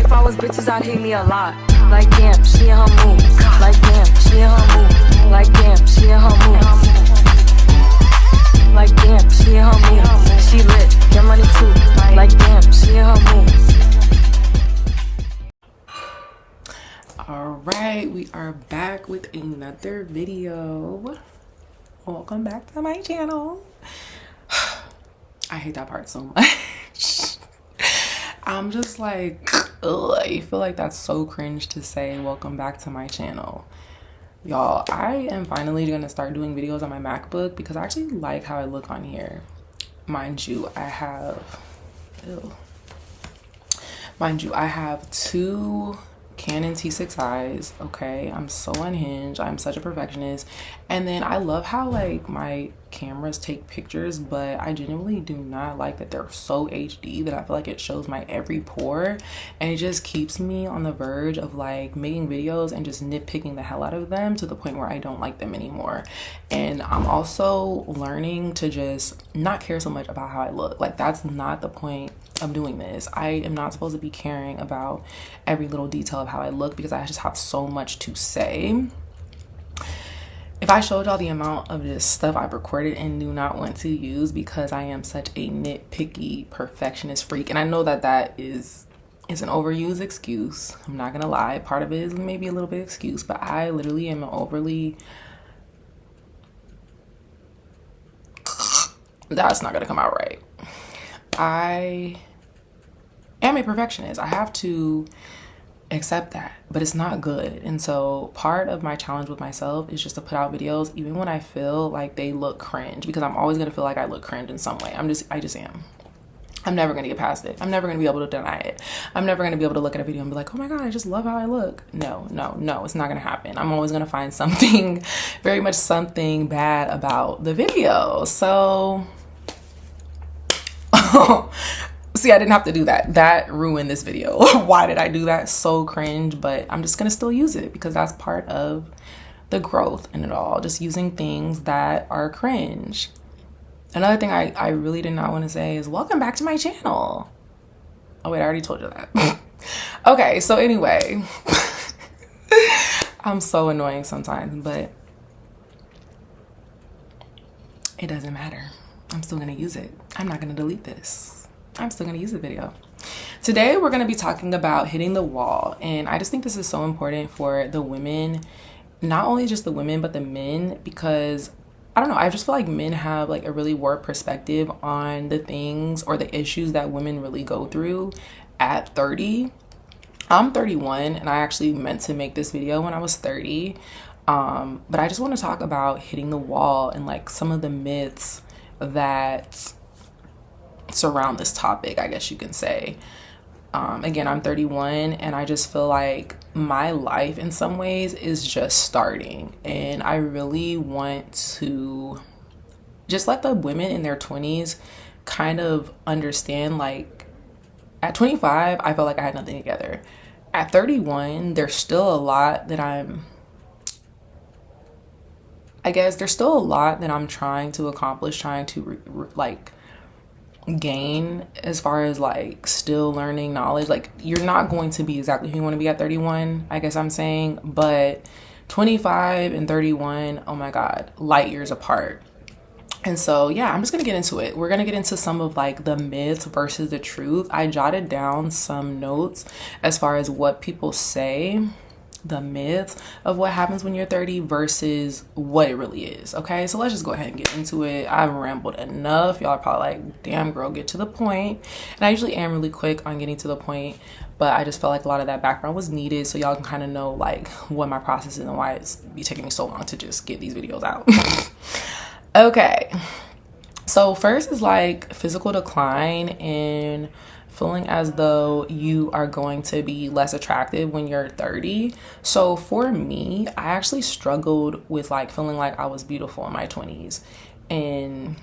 If I was bitches, I'd hate me a lot. Like damn, she in her mood. Like damn, she in her mood. Like damn, she in her mood. Like damn, she in her mood. She lit, get money too. Like damn, she in her mood. Alright, we are back with another video. Welcome back to my channel. I hate that part so much. I'm just like, ugh, I feel like that's so cringe to say welcome back to my channel. Y'all, I am finally gonna start doing videos on my MacBook because I actually like how I look on here. Mind you, I have two Canon T6Is. Okay, I'm so unhinged. I'm such a perfectionist. And then I love how like my cameras take pictures, but I genuinely do not like that they're so HD that I feel like it shows my every pore, and it just keeps me on the verge of like making videos and just nitpicking the hell out of them to the point where I don't like them anymore. And I'm also learning to just not care so much about how I look. Like that's not the point of doing this. I am not supposed to be caring about every little detail of how I look because I just have so much to say. If I showed y'all the amount of just stuff I've recorded and do not want to use because I am such a nitpicky perfectionist freak, and I know that that is an overused excuse, I'm not gonna lie, part of it is maybe a little bit excuse, but I literally am that's not gonna come out right. I am a perfectionist. I have to accept that, but it's not good. And so part of my challenge with myself is just to put out videos even when I feel like they look cringe, because I'm always gonna feel like I look cringe in some way. I just am. I'm never gonna get past it. I'm never gonna be able to deny it. I'm never gonna be able to look at a video and be like, oh my god, I just love how I look. No, it's not gonna happen. I'm always gonna find something, very much something bad about the video. So see, I didn't have to do that. That ruined this video. Why did I do that? So cringe, but I'm just gonna still use it because that's part of the growth in it all. Just using things that are cringe. Another thing I really did not want to say is welcome back to my channel. Oh wait, I already told you that. Okay, so anyway, I'm so annoying sometimes, but it doesn't matter. I'm still gonna use it. I'm not gonna delete this. I'm still gonna use the video. Today we're gonna be talking about hitting the wall, and I just think this is so important for the women, not only just the women but the men, because I don't know, I just feel like men have like a really warped perspective on the things or the issues that women really go through at 30. I'm 31 and I actually meant to make this video when I was 30, but I just want to talk about hitting the wall and like some of the myths that surround this topic, I guess you can say. Again, I'm 31 and I just feel like my life in some ways is just starting, and I really want to just let the women in their 20s kind of understand, like at 25 I felt like I had nothing together. At 31 there's still a lot that there's still a lot that I'm trying to accomplish, trying to like gain as far as like still learning knowledge. Like you're not going to be exactly who you want to be at 31, I guess I'm saying, but 25 and 31, oh my god, light years apart. And so yeah, I'm just gonna get into it. We're gonna get into some of like the myths versus the truth. I jotted down some notes as far as what people say, the myth of what happens when you're 30 versus what it really is. Okay, so let's just go ahead and get into it. I've rambled enough. Y'all are probably like, damn girl, get to the point. And I usually am really quick on getting to the point, but I just felt like a lot of that background was needed so y'all can kind of know like what my process is and why it's be taking me so long to just get these videos out. Okay, so first is like physical decline and feeling as though you are going to be less attractive when you're 30. So for me, I actually struggled with like feeling like I was beautiful in my 20s. And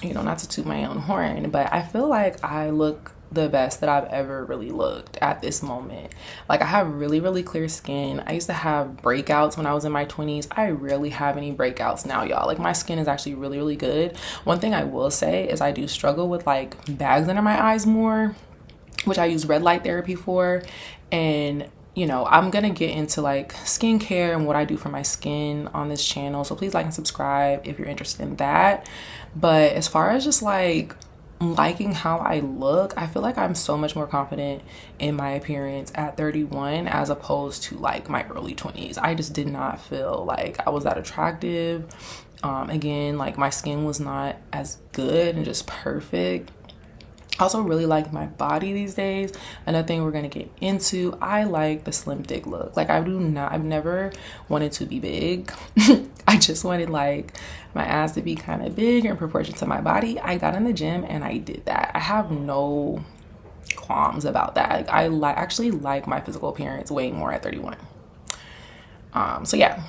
you know, not to toot my own horn, but I feel like I look the best that I've ever really looked at this moment. Like I have really, really clear skin. I used to have breakouts when I was in my 20s. I rarely have any breakouts now, y'all. Like my skin is actually really, really good. One thing I will say is I do struggle with like bags under my eyes more. which I use red light therapy for. And you know, I'm gonna get into like skincare and what I do for my skin on this channel, so please like and subscribe if you're interested in that. But as far as just like liking how I look, I feel like I'm so much more confident in my appearance at 31 as opposed to like my early 20s. I just did not feel like I was that attractive. Again, like my skin was not as good and just perfect. I also really like my body these days. Another thing we're gonna get into, I like the slim thick look. Like I've never wanted to be big. I just wanted like my ass to be kind of big in proportion to my body. I got in the gym and I did that. I have no qualms about that. Like, actually like my physical appearance way more at 31. So yeah,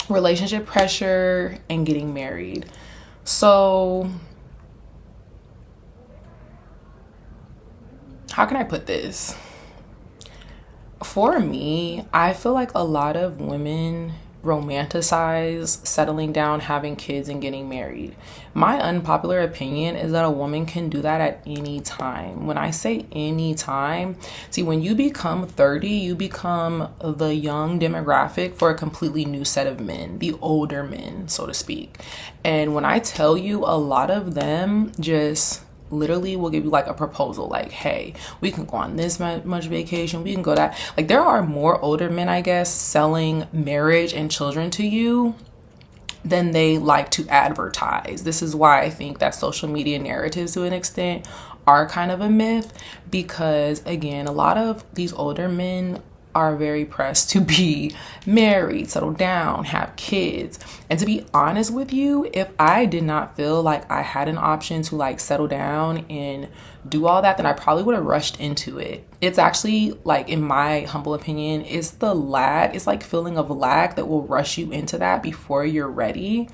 relationship pressure and getting married. So how can I put this? For me, I feel like a lot of women romanticize settling down, having kids, and getting married. My unpopular opinion is that a woman can do that at any time. When I say any time, see, when you become 30, you become the young demographic for a completely new set of men, the older men, so to speak. And when I tell you, a lot of them just literally will give you like a proposal, like, hey, we can go on this much vacation, we can go that. Like, there are more older men, I guess, selling marriage and children to you than they like to advertise. This is why I think that social media narratives to an extent are kind of a myth, because again, a lot of these older men are very pressed to be married, settle down, have kids. And to be honest with you, if I did not feel like I had an option to like settle down and do all that, then I probably would have rushed into it. It's actually, like, in my humble opinion, it's the lack, it's like feeling of lack that will rush you into that before you're ready.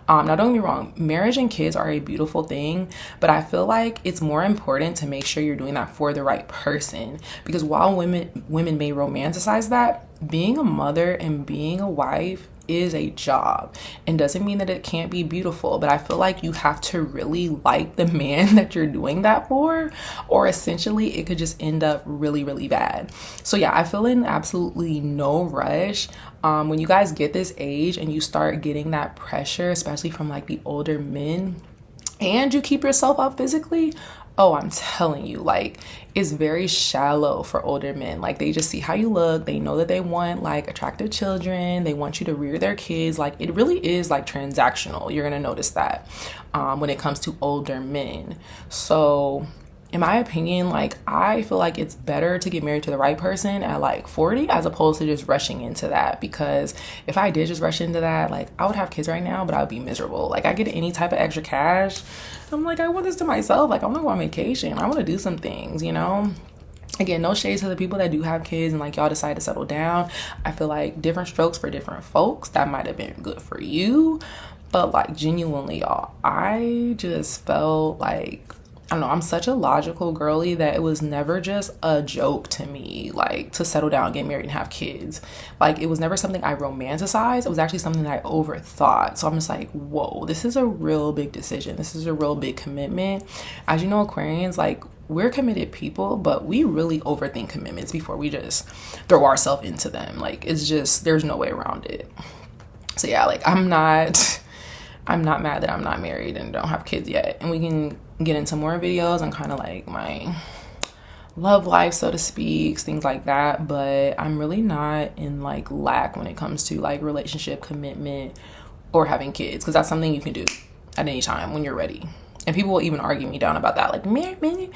Now don't get me wrong, marriage and kids are a beautiful thing, but I feel like it's more important to make sure you're doing that for the right person. Because while women may romanticize that, being a mother and being a wife is a job, and doesn't mean that it can't be beautiful, but I feel like you have to really like the man that you're doing that for, or essentially it could just end up really, really bad. So yeah, I feel in absolutely no rush. When you guys get this age and you start getting that pressure, especially from like the older men, and you keep yourself up physically, oh, I'm telling you, like, it's very shallow for older men. Like, they just see how you look. They know that they want like attractive children. They want you to rear their kids. Like, it really is like transactional. You're gonna notice that when it comes to older men. So in my opinion, like, I feel like it's better to get married to the right person at like 40 as opposed to just rushing into that. Because if I did just rush into that, like, I would have kids right now, but I would be miserable. Like, I get any type of extra cash, I'm like, I want this to myself. Like, I want to go on vacation. I want to do some things, you know? Again, no shade to the people that do have kids and like y'all decide to settle down. I feel like different strokes for different folks. That might have been good for you. But like, genuinely, y'all, I just felt like, I don't know, I'm such a logical girly that it was never just a joke to me, like, to settle down, get married, and have kids. Like, it was never something I romanticized. It was actually something that I overthought. So I'm just like, whoa, this is a real big decision. This is a real big commitment. As you know, Aquarians, like, we're committed people, but we really overthink commitments before we just throw ourselves into them. Like, it's just, there's no way around it. So yeah, like, I'm not mad that I'm not married and don't have kids yet. And we can get into more videos on kind of like my love life, so to speak, things like that. But I'm really not in like lack when it comes to like relationship, commitment, or having kids, because that's something you can do at any time when you're ready. And people will even argue me down about that, like, women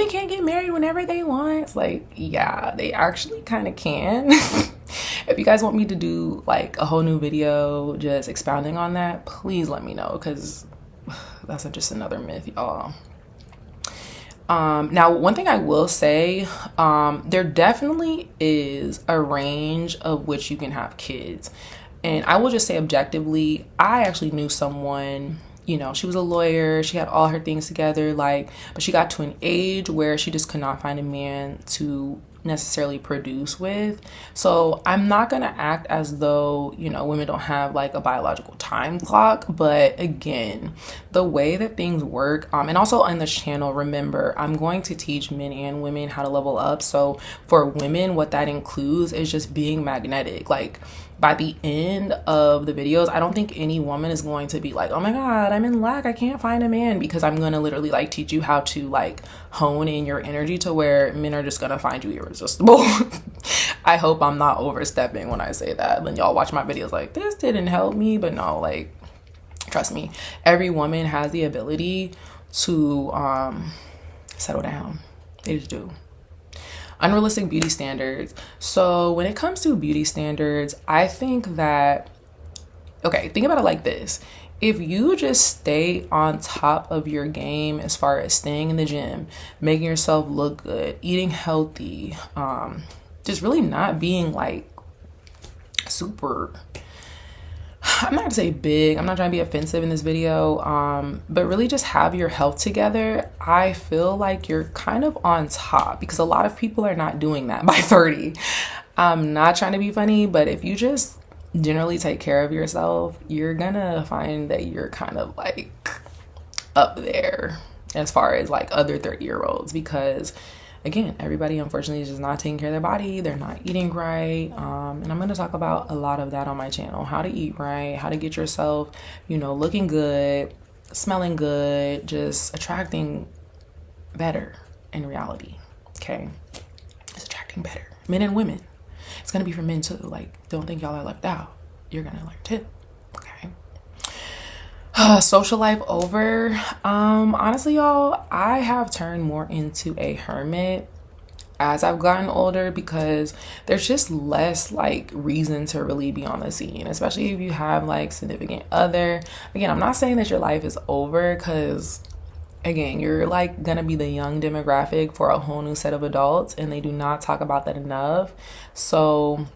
can't get married whenever they want. It's like, yeah, they actually kind of can. If you guys want me to do like a whole new video just expounding on that, please let me know, because that's just another myth, y'all. Now, one thing I will say, there definitely is a range of which you can have kids. And I will just say objectively, I actually knew someone, you know, she was a lawyer, she had all her things together, like, but she got to an age where she just could not find a man to necessarily produce with. So I'm not going to act as though, you know, women don't have like a biological time clock. But again, the way that things work, and also on this channel, remember, I'm going to teach men and women how to level up. So for women, what that includes is just being magnetic. Like, by the end of the videos, I don't think any woman is going to be like, oh my God, I'm in lack, I can't find a man, because I'm going to literally like teach you how to like hone in your energy to where men are just going to find you irresistible. I hope I'm not overstepping when I say that. Then y'all watch my videos like, this didn't help me, but no, like, trust me, every woman has the ability to settle down. They just do. Unrealistic beauty standards. So when it comes to beauty standards, I think that, okay, think about it like this. If you just stay on top of your game as far as staying in the gym, making yourself look good, eating healthy, just really not being like super, I'm not gonna say big, I'm not trying to be offensive in this video, but really just have your health together, I feel like you're kind of on top, because a lot of people are not doing that by 30. I'm not trying to be funny, but if you just generally take care of yourself, you're gonna find that you're kind of like up there as far as like other 30-year-olds, because again, everybody unfortunately is just not taking care of their body. They're not eating right. And I'm going to talk about a lot of that on my channel. How to eat right, how to get yourself, you know, looking good, smelling good, just attracting better in reality. Okay. It's attracting better. Men and women. It's going to be for men too. Like, don't think y'all are left out. You're going to learn too. Okay. Social life over. Honestly, y'all, I have turned more into a hermit as I've gotten older, because there's just less like reason to really be on the scene, especially if you have like significant other. Again, I'm not saying that your life is over, because again, you're like gonna be the young demographic for a whole new set of adults, and they do not talk about that enough. So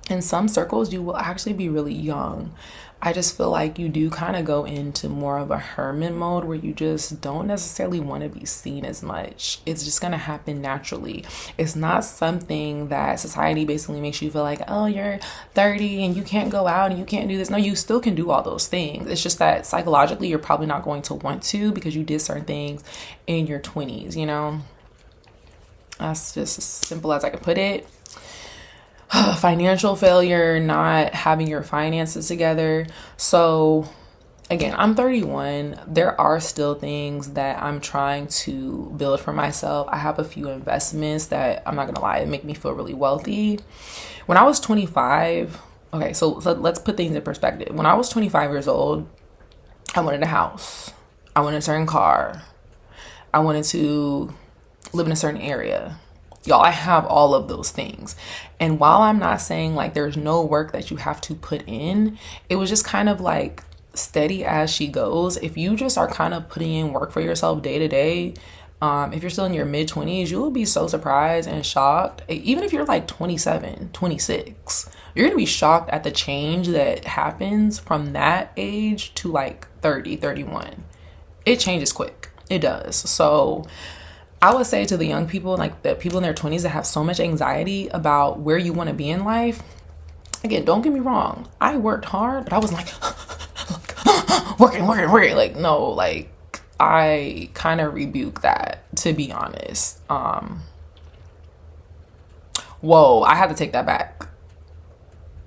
in some circles, you will actually be really young. I just feel like you do kind of go into more of a hermit mode where you just don't necessarily want to be seen as much. It's just going to happen naturally. It's not something that society basically makes you feel like, oh, you're 30 and you can't go out and you can't do this. No, you still can do all those things. It's just that psychologically, you're probably not going to want to, because you did certain things in your 20s, you know? That's just as simple as I can put it. Financial failure, not having your finances together. So again, I'm 31. There are still things that I'm trying to build for myself. I have a few investments that, I'm not gonna lie, make me feel really wealthy. When I was 25, okay, so let's put things in perspective. When I was 25 years old, I wanted a house. I wanted a certain car. I wanted to live in a certain area. Y'all, I have all of those things. And while I'm not saying like there's no work that you have to put in, it was just kind of like steady as she goes. If you just are kind of putting in work for yourself day to day, if you're still in your mid-20s, you will be so surprised and shocked. Even if you're like 27, 26, you're going to be shocked at the change that happens from that age to like 30, 31. It changes quick. It does. So I would say to the young people, like the people in their 20s that have so much anxiety about where you want to be in life, again, don't get me wrong. I worked hard, but I was like, working. Like, no, like I kind of rebuke that, to be honest. Whoa, I had to take that back.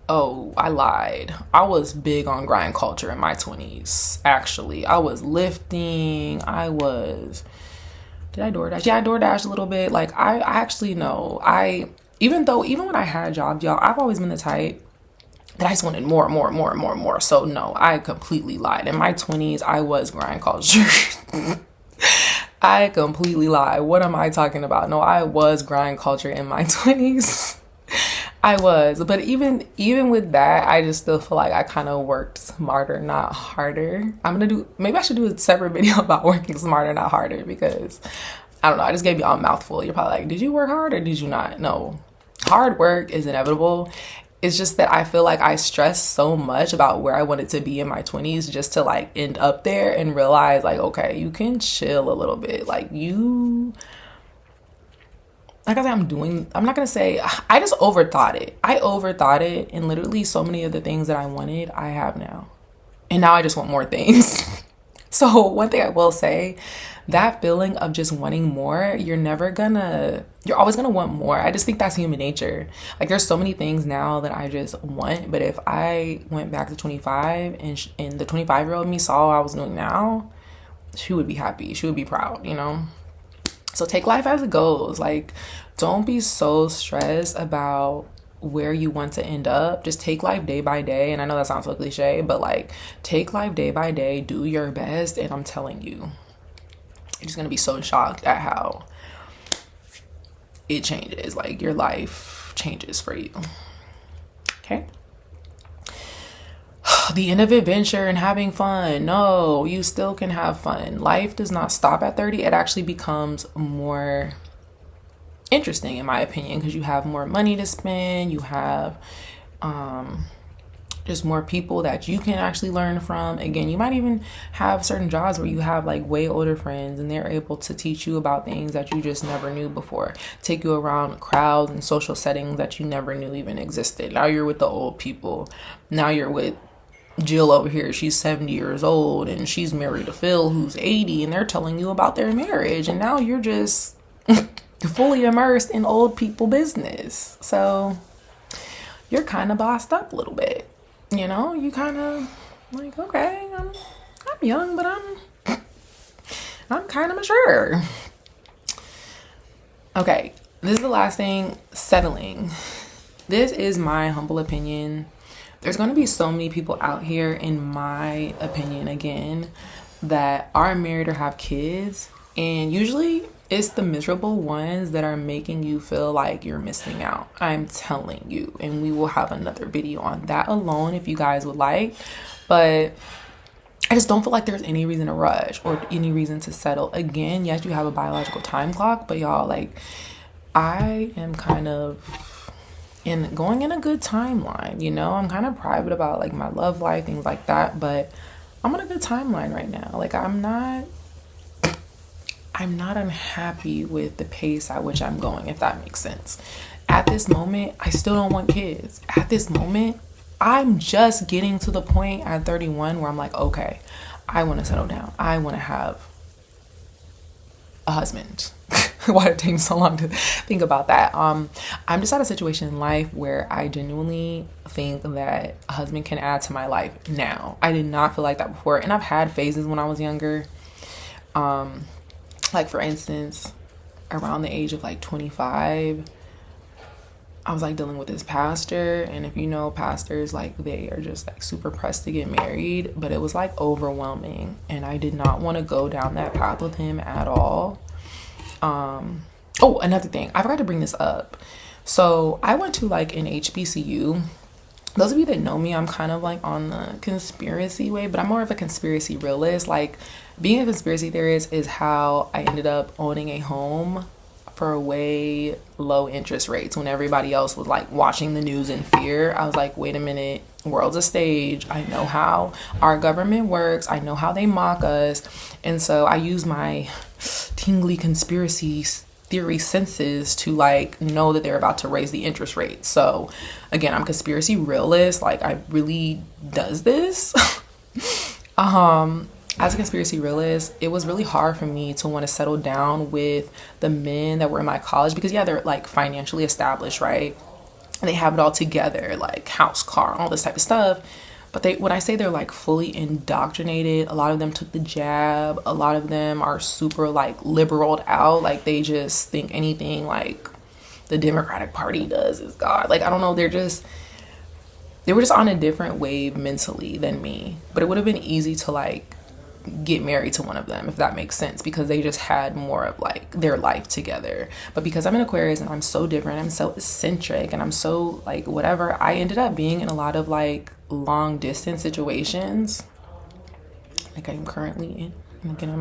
Oh, I lied. I was big on grind culture in my 20s, actually. I was lifting. Did I DoorDash? Yeah, I DoorDashed a little bit. Like, I actually know. Even when I had jobs, y'all, I've always been the type that I just wanted more. So no, I completely lied. In my 20s, I was grind culture. I completely lied. What am I talking about? No, I was grind culture in my 20s. I was. But even with that, I just still feel like I kind of worked smarter, not harder. Maybe I should do a separate video about working smarter, not harder, because I don't know, I just gave y'all a mouthful. You're probably like, did you work hard or did you not? No, hard work is inevitable. It's just that I feel like I stressed so much about where I wanted to be in my 20s just to like end up there and realize like, okay, you can chill a little bit. Like like I said, I'm not gonna say, I just overthought it. I overthought it, and literally so many of the things that I wanted, I have now. And now I just want more things. So one thing I will say, that feeling of just wanting more, you're always gonna want more. I just think that's human nature. Like there's so many things now that I just want, but if I went back to 25 and the 25-year-old me saw what I was doing now, she would be happy. She would be proud, you know? So take life as it goes. Like, don't be so stressed about where you want to end up. Just take life day by day. And I know that sounds so cliche, but like, take life day by day, do your best. And I'm telling you, you're just gonna be so shocked at how it changes. Like, your life changes for you. Okay? The end of adventure and having fun. No, you still can have fun. Life does not stop at 30. It actually becomes more interesting, in my opinion, because you have more money to spend. You have just more people that you can actually learn from. Again, you might even have certain jobs where you have like way older friends and they're able to teach you about things that you just never knew before, take you around crowds and social settings that you never knew even existed. Now you're with the old people. Now you're with Jill over here. She's 70 years old and she's married to Phil, who's 80, and they're telling you about their marriage, and now you're just fully immersed in old people business. So you're kind of bossed up a little bit, you know? You kind of like, okay, I'm young, but I'm kind of mature. Okay, this is the last thing, settling. This is my humble opinion. There's going to be so many people out here, in my opinion, again, that are married or have kids, and usually it's the miserable ones that are making you feel like you're missing out. I'm telling you, and we will have another video on that alone if you guys would like, but I just don't feel like there's any reason to rush or any reason to settle. Again, yes, you have a biological time clock, but y'all, like, I am kind of going in a good timeline, you know? I'm kind of private about like my love life, things like that, but I'm on a good timeline right now. Like, I'm not unhappy with the pace at which I'm going, if that makes sense. At this moment, I still don't want kids. At this moment, I'm just getting to the point at 31 where I'm like, okay, I want to settle down. I want to have a husband. Why did it take me so long to think about that? I'm just at a situation in life where I genuinely think that a husband can add to my life now. I did not feel like that before, and I've had phases when I was younger. Like, for instance, around the age of like 25, I was like dealing with this pastor, and if you know pastors, like, they are just like super pressed to get married, but it was like overwhelming, and I did not want to go down that path with him at all. Oh, another thing, I forgot to bring this up. So I went to like an HBCU. Those of you that know me, I'm kind of like on the conspiracy way, but I'm more of a conspiracy realist. Like, being a conspiracy theorist is how I ended up owning a home for way low interest rates when everybody else was like watching the news in fear. I was like, wait a minute, world's a stage. I know how our government works. I know how they mock us. And so I use my tingly conspiracy theory senses to like know that they're about to raise the interest rate. So again, I'm a conspiracy realist. Like, I really does this. As a conspiracy realist, it was really hard for me to want to settle down with the men that were in my college because, yeah, they're like financially established, right? And they have it all together, like house, car, all this type of stuff. But when I say they're like fully indoctrinated, a lot of them took the jab. A lot of them are super like liberaled out. Like, they just think anything like the Democratic Party does is God. Like, I don't know. They were just on a different wave mentally than me. But it would have been easy to like get married to one of them, if that makes sense, because they just had more of like their life together. But because I'm an Aquarius and I'm so different, I'm so eccentric, and I'm so like whatever, I ended up being in a lot of like long distance situations like I'm currently in. And again, I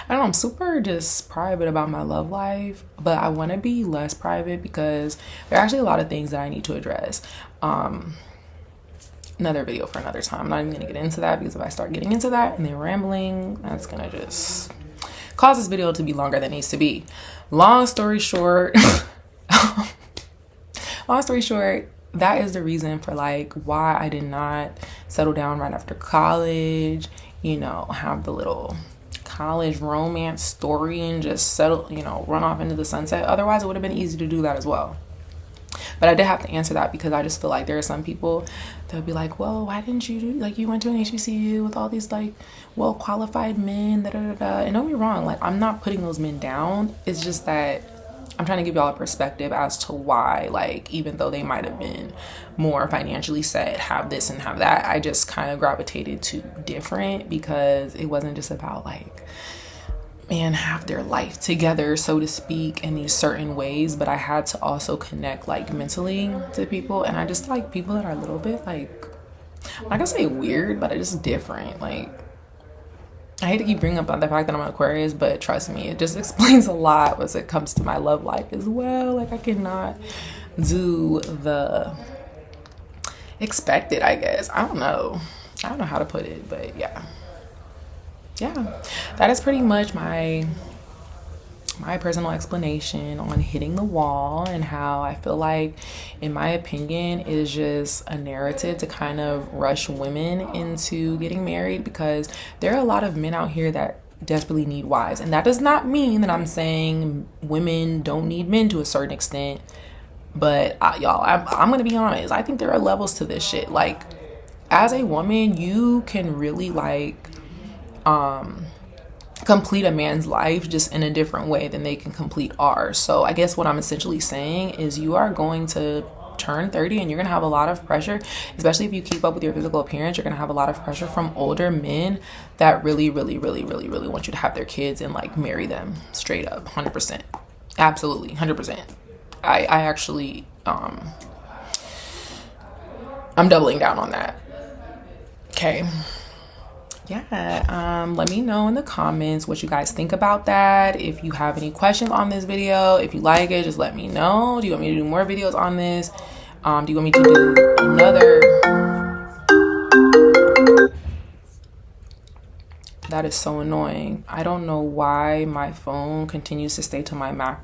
don't know, I'm super just private about my love life, but I want to be less private because there are actually a lot of things that I need to address. Another video for another time. I'm not even gonna get into that, because if I start getting into that and then rambling, that's gonna just caused this video to be longer than it needs to be. Long story short, long story short, that is the reason for like why I did not settle down right after college, you know, have the little college romance story and just settle, you know, run off into the sunset. Otherwise, it would have been easy to do that as well. But I did have to answer that because I just feel like there are some people that would be like, well, why didn't you do, like, you went to an HBCU with all these like well-qualified men, da, da, da, da. And don't be wrong, like, I'm not putting those men down. It's just that I'm trying to give y'all a perspective as to why, like, even though they might have been more financially set, have this and have that, I just kind of gravitated to different because it wasn't just about like, man, have their life together, so to speak, in these certain ways, but I had to also connect like mentally to people. And I just like people that are a little bit like, I'm not gonna say weird, but it's just different. Like, I hate to keep bringing up the fact that I'm an Aquarius, but trust me, it just explains a lot as it comes to my love life as well. Like, I cannot do the expected, I guess. I don't know how to put it, but yeah, that is pretty much my personal explanation on hitting the wall and how I feel like, in my opinion, is just a narrative to kind of rush women into getting married, because there are a lot of men out here that desperately need wives. And that does not mean that I'm saying women don't need men to a certain extent, but y'all, I'm gonna be honest, I think there are levels to this shit. Like, as a woman, you can really like complete a man's life just in a different way than they can complete ours. So I guess what I'm essentially saying is you are going to turn 30 and you're gonna have a lot of pressure, especially if you keep up with your physical appearance. You're gonna have a lot of pressure from older men that really want you to have their kids and like marry them straight up. 100%, absolutely 100%. I actually I'm doubling down on that. Okay. Yeah, let me know in the comments what you guys think about that. If you have any questions on this video, if you like it, just let me know. Do you want me to do more videos on this? Do you want me to do another? That is so annoying. I don't know why my phone continues to stay connected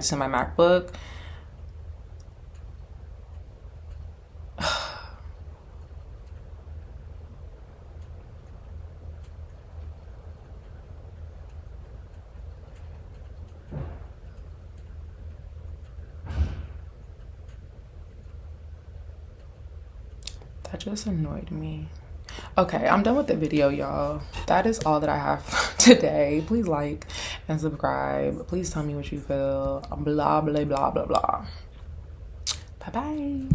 to my MacBook. That just annoyed me. Okay, I'm done with the video, y'all. That is all that I have today. Please like and subscribe. Please tell me what you feel. Blah, blah, blah, blah, blah. Bye-bye.